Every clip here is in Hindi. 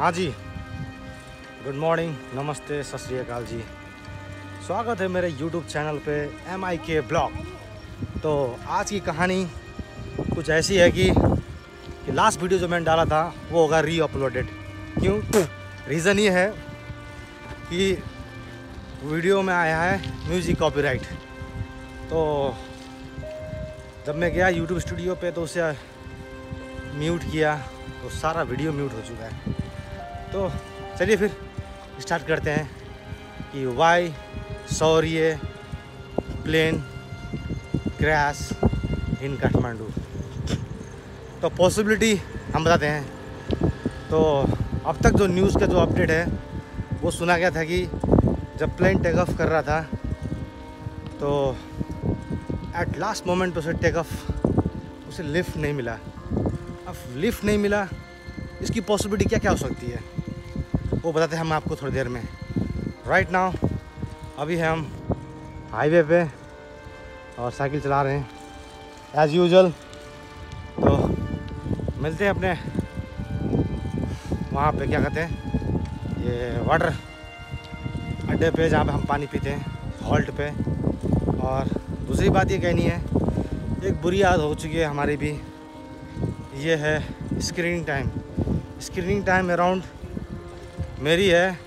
हाँ जी, गुड मॉर्निंग, नमस्ते, सत श्री अकाल जी। स्वागत है मेरे YouTube चैनल पे MIK ब्लॉग। तो आज की कहानी कुछ ऐसी है कि लास्ट वीडियो जो मैंने डाला था वो होगा री-अपलोडेड। क्यों? रीज़न ये है कि वीडियो में आया है म्यूज़िक कॉपीराइट। तो जब मैं गया YouTube स्टूडियो पे तो उसे म्यूट किया तो सारा वीडियो म्यूट हो चुका है। तो चलिए फिर स्टार्ट करते हैं कि why sorry plane crash in Kathmandu. तो पॉसिबिलिटी हम बताते हैं। तो अब तक जो न्यूज़ का जो अपडेट है वो सुना गया था कि जब प्लेन टेक ऑफ कर रहा था तो एट लास्ट मोमेंट पे उसे लिफ्ट नहीं मिला। अब लिफ्ट नहीं मिला, इसकी पॉसिबिलिटी क्या क्या हो सकती है वो बताते हैं हम आपको थोड़ी देर में। राइट नाउ अभी हम हाईवे पे और साइकिल चला रहे हैं एज़ यूजुअल। तो मिलते हैं अपने वहाँ पे क्या कहते हैं ये वाटर अड्डे पे जहाँ पे हम पानी पीते हैं, हॉल्ट पे। और दूसरी बात ये कहनी है, एक बुरी आदत हो चुकी है हमारी भी, ये है screening time. Screening time around मेरी है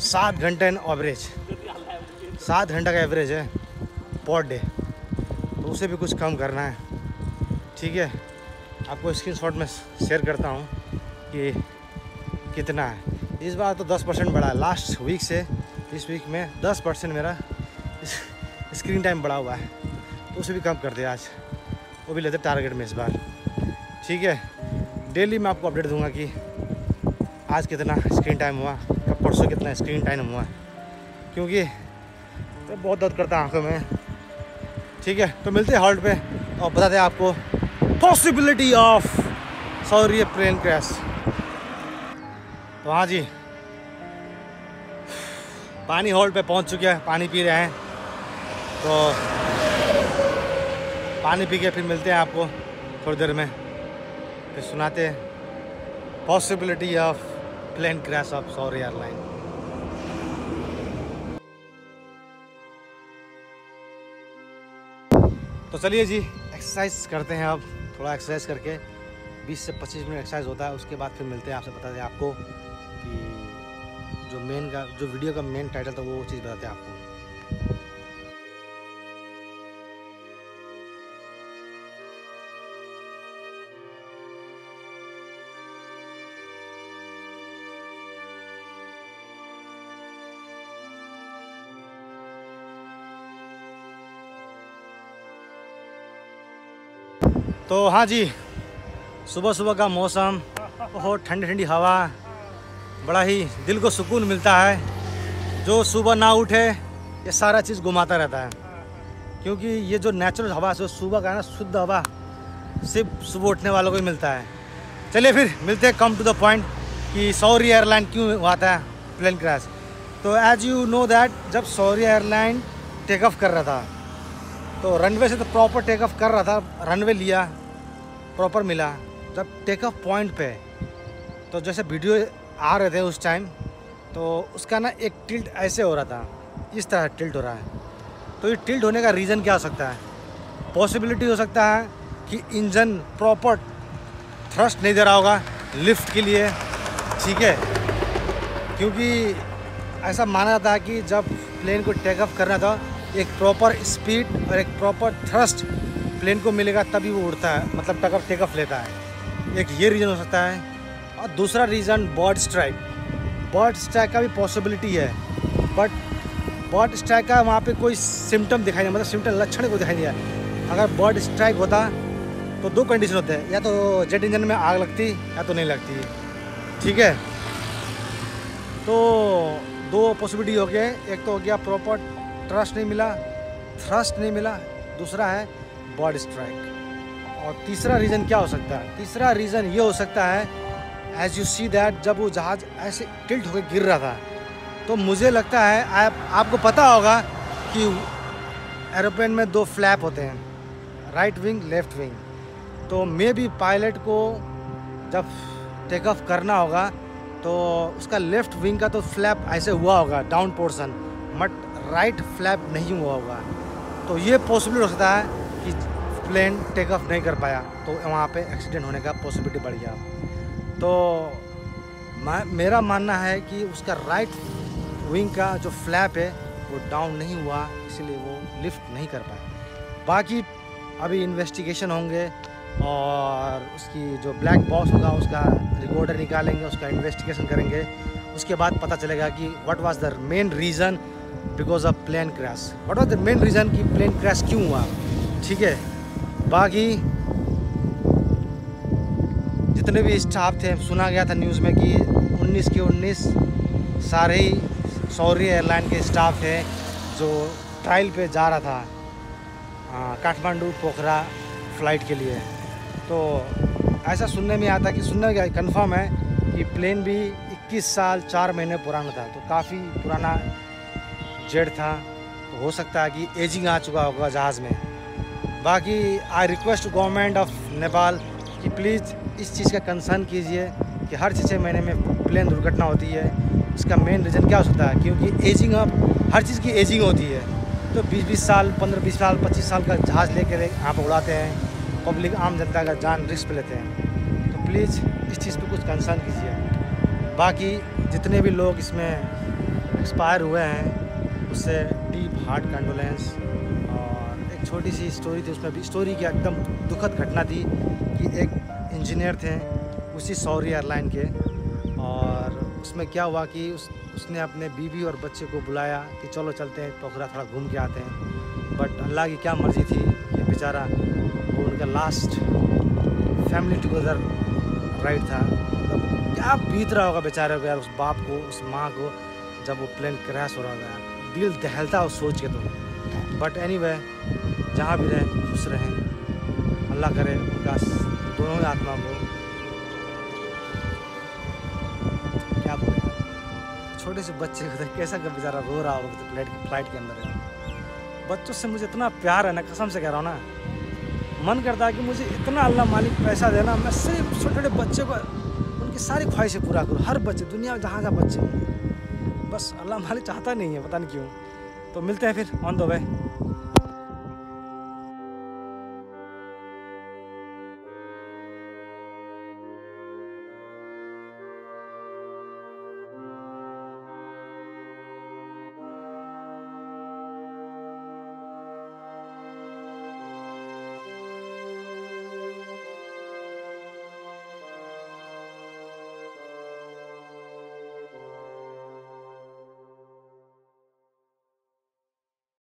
7 घंटे इन एवरेज। 7 घंटा का एवरेज है पर डे। तो उसे भी कुछ कम करना है, ठीक है। आपको स्क्रीनशॉट में शेयर करता हूँ कि कितना है। इस बार तो 10% बढ़ा है, लास्ट वीक से इस वीक में 10% मेरा स्क्रीन टाइम बढ़ा हुआ है। तो उसे भी कम कर दिया आज, वो भी लेते टारगेट में इस बार, ठीक है। डेली मैं आपको अपडेट दूंगा कि आज कितना स्क्रीन टाइम हुआ, कब परसों कितना स्क्रीन टाइम हुआ, क्योंकि तो बहुत दर्द करता है आंखों में, ठीक है। तो मिलते हैं हॉल्ट पे और बताते हैं आपको possibility of sorry plane crash. तो हाँ जी, पानी हॉल्ट पे पहुंच चुके हैं, पानी पी रहे हैं। तो पानी पी के फिर मिलते हैं आपको थोड़ी देर में, फिर सुनाते हैं possibility of plane crash of sorry airline. तो चलिए जी, एक्सरसाइज करते हैं। अब थोड़ा एक्सरसाइज करके 20 से 25 मिनट एक्सरसाइज होता है, उसके बाद फिर मिलते हैं आपसे, बताते हैं आपको कि जो वीडियो का मेन टाइटल था वो चीज़ बताते हैं आपको। तो हाँ जी, सुबह सुबह का मौसम, बहुत ठंडी ठंडी हवा, बड़ा ही दिल को सुकून मिलता है। जो सुबह ना उठे ये सारा चीज़ घुमाता रहता है, क्योंकि ये जो नेचुरल हवा है सुबह का ना, शुद्ध हवा सिर्फ सुबह उठने वालों को ही मिलता है। चलिए फिर मिलते हैं, कम टू द पॉइंट कि सॉरी एयरलाइन क्यों हुआ था प्लेन क्रैश। तो एज यू नो दैट, जब सॉरी एयरलाइन टेक ऑफ कर रहा था तो रनवे से तो प्रॉपर टेक ऑफ कर रहा था, रनवे लिया प्रॉपर मिला। जब टेक ऑफ पॉइंट पे तो जैसे वीडियो आ रहे थे उस टाइम, तो उसका ना एक टिल्ट ऐसे हो रहा था, इस तरह टिल्ट हो रहा है। तो ये टिल्ट होने का रीज़न क्या हो सकता है? पॉसिबिलिटी हो सकता है कि इंजन प्रॉपर थ्रस्ट नहीं दे रहा होगा लिफ्ट के लिए, ठीक है। क्योंकि ऐसा माना जाता है कि जब प्लेन को टेक ऑफ करना था, एक प्रॉपर स्पीड और एक प्रॉपर थ्रस्ट प्लेन को मिलेगा तभी वो उड़ता है, मतलब टेक ऑफ लेता है। एक ये रीज़न हो सकता है। और दूसरा रीज़न बर्ड स्ट्राइक का भी पॉसिबिलिटी है, बट बर्ड स्ट्राइक का वहाँ पे कोई सिम्टम दिखाई नहीं, मतलब सिम्टम लक्षण को दिखाई नहीं दिया। अगर बर्ड स्ट्राइक होता तो 2 कंडीशन होते हैं, या तो जेट इंजन में आग लगती या तो नहीं लगती, ठीक है। तो 2 पॉसिबिलिटी हो गए, एक तो हो गया प्रॉपर थ्रस्ट नहीं मिला, दूसरा है बर्ड स्ट्राइक। और तीसरा रीज़न क्या हो सकता है? तीसरा रीज़न ये हो सकता है, एज यू सी दैट, जब वो जहाज़ ऐसे टिल्ट होकर गिर रहा था तो मुझे लगता है आपको पता होगा कि एरोप्लेन में 2 फ्लैप होते हैं, राइट विंग लेफ्ट विंग। तो मे बी पायलट को जब टेक ऑफ करना होगा तो उसका लेफ़्ट विंग का तो फ्लैप ऐसे हुआ होगा down portion, but right flap नहीं हुआ होगा। तो ये पॉसिबल हो सकता है कि प्लेन टेक ऑफ नहीं कर पाया, तो वहाँ पे एक्सीडेंट होने का पॉसिबिलिटी बढ़ गया। तो मेरा मानना है कि उसका राइट विंग का जो फ्लैप है वो डाउन नहीं हुआ, इसलिए वो लिफ्ट नहीं कर पाया। बाकी अभी इन्वेस्टिगेशन होंगे और उसकी जो ब्लैक बॉक्स होगा उसका रिकॉर्डर निकालेंगे, उसका इन्वेस्टिगेशन करेंगे। उसके बाद पता चलेगा कि what was the main reason because of plane crash, what was the main reason कि प्लेन क्रैश क्यों हुआ। ठीक है, बाकी जितने भी स्टाफ थे, सुना गया था न्यूज़ में कि 19 के 19 सारे ही सौर्य एयरलाइन के स्टाफ थे जो ट्रायल पे जा रहा था काठमांडू पोखरा फ़्लाइट के लिए। तो ऐसा सुनने में आता कि सुनने का कंफर्म है कि प्लेन भी 21 साल 4 महीने पुराना था, तो काफ़ी पुराना जेट था। तो हो सकता है कि एजिंग आ चुका होगा जहाज़ में। बाकी I request government of Nepal कि प्लीज़ इस चीज़ का कंसर्न कीजिए कि हर 6 महीने में प्लेन दुर्घटना होती है, इसका मेन रीज़न क्या हो सकता है। क्योंकि एजिंग अब हर चीज़ की एजिंग होती है, तो 20-20 साल 15-20 साल 25 साल का जहाज़ लेकर यहाँ पर उड़ाते हैं, पब्लिक आम जनता का जान रिस्क पे लेते हैं। तो प्लीज़ इस चीज़ पे कुछ कंसर्न कीजिए। बाकी जितने भी लोग इसमें एक्सपायर हुए हैं उससे डीप हार्ट कंडोलेंस। और एक छोटी सी स्टोरी थी, उसमें भी स्टोरी की एकदम दुखद घटना थी कि एक इंजीनियर थे उसी सौर्य एयरलाइन के, और उसमें क्या हुआ कि उसने अपने बीवी और बच्चे को बुलाया कि चलो चलते हैं पोखरा, थोड़ा घूम के आते हैं। बट अल्लाह की क्या मर्ज़ी थी कि बेचारा वो उनका लास्ट फैमिली टुगेदर राइड था। मतलब क्या बीत रहा होगा बेचारे को यार, उस बाप को, उस माँ को, जब वो प्लेन क्रैश हो रहा था यार, दिल दहलता उस सोच के। तो बट एनीवे, जहाँ भी रहें खुश रहें, अल्लाह करे उनका दोनों ही आत्मा को, क्या बोले, छोटे से बच्चे को कैसा का बेचारा रो रहा होगा तो फ्लाइट के अंदर है। बच्चों से मुझे इतना प्यार है ना, कसम से कह रहा हूँ ना, मन करता है कि मुझे इतना अल्लाह मालिक पैसा देना, मैं सिर्फ छोटे छोटे बच्चे को उनकी सारी ख्वाहिशें पूरा करूँ। हर बच्चे दुनिया में जहाँ जहाँ बच्चे हों, बस अल्लाह मालिक चाहता नहीं है, पता नहीं क्यों। तो मिलते हैं फिर ऑन द वे।